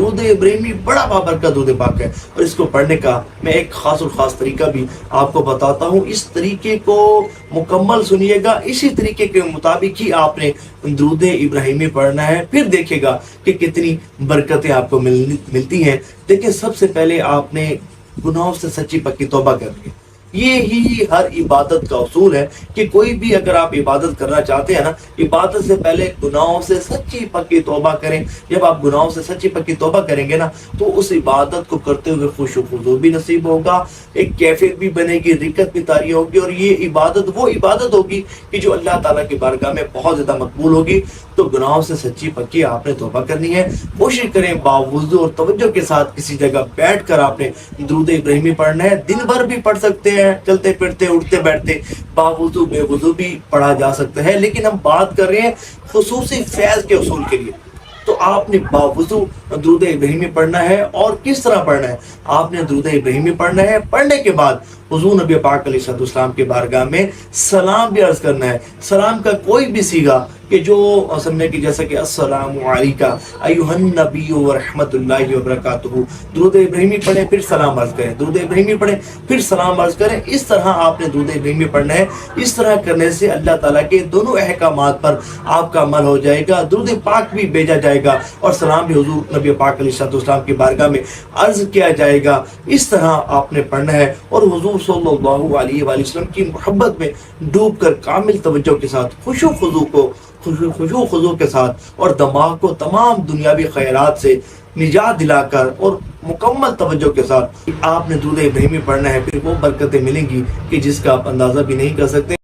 درود ابراہیمی بڑا بابرکت درود پاک ہے، اور اس کو پڑھنے کا میں ایک خاص اور خاص طریقہ بھی آپ کو بتاتا ہوں۔ اس طریقے کو مکمل سنیے گا، اسی طریقے کے مطابق ہی آپ نے درود ابراہیمی پڑھنا ہے، پھر دیکھے گا کہ کتنی برکتیں آپ کو ملتی ہیں۔ دیکھیں، سب سے پہلے آپ نے گناہوں سے سچی پکی توبہ کرنی ہے۔ یہ ہی ہر عبادت کا اصول ہے کہ کوئی بھی اگر آپ عبادت کرنا چاہتے ہیں نا، عبادت سے پہلے گناہوں سے سچی پکی توبہ کریں۔ جب آپ گناہوں سے سچی پکی توبہ کریں گے نا، تو اس عبادت کو کرتے ہوئے خوش و خضوع بھی نصیب ہوگا، ایک کیفیت بھی بنے گی، رکت بھی طاری ہوگی، اور یہ عبادت وہ عبادت ہوگی کہ جو اللہ تعالیٰ کی بارگاہ میں بہت زیادہ مقبول ہوگی۔ تو گناہوں سے سچی پکی آپ نے توبہ کرنی ہے۔ کوشش کریں باوضو اور توجہ کے ساتھ کسی جگہ بیٹھ کر آپ نے درود ابراہیمی پڑھنا ہے۔ دن بھر بھی پڑھ سکتے ہیں، چلتے پھرتے اٹھتے بیٹھتے، باوضو بے وضو بھی پڑھا جا سکتا ہے، لیکن ہم بات کر رہے ہیں خصوصی فیض کے اصول کے لیے۔ تو آپ نے باوضو درود ابراہیمی پڑھنا ہے، اور کس طرح پڑھنا ہے؟ آپ نے درود ابراہیمی پڑھنا ہے، پڑھنے کے بعد حضور نبی پاک علیہ السلام کے بارگاہ میں سلام بھی عرض کرنا ہے۔ سلام کا کوئی بھی صیغہ کہ جو سمجھے کہ جیسا کہ السلام علیکہ ایھا النبی ورحمۃ اللہ وبرکاتہ، درود ابراہیمی پڑھیں پھر سلام عرض کریں، درود ابراہیمی پڑھیں پھر سلام عرض کریں۔ اس طرح آپ نے درود ابراہیمی پڑھنا ہے۔ اس طرح کرنے سے اللہ تعالیٰ کے دونوں احکامات پر آپ کا عمل ہو جائے گا، درود پاک بھی بھیجا جائے گا، اور سلام بھی حضور نبی پاک علیہ السلام کی بارگاہ میں عرض کیا جائے گا۔ اس طرح آپ نے پڑھنا ہے، اور حضور صلی اللہ علیہ وآلہ وسلم کی محبت میں ڈوب کر کامل توجہ کے ساتھ خشوع خضوع کے ساتھ، اور دماغ کو تمام دنیاوی خیرات سے نجات دلا کر اور مکمل توجہ کے ساتھ آپ نے درود ابراہیمی پڑھنا ہے۔ پھر وہ برکتیں ملیں گی کہ جس کا آپ اندازہ بھی نہیں کر سکتے۔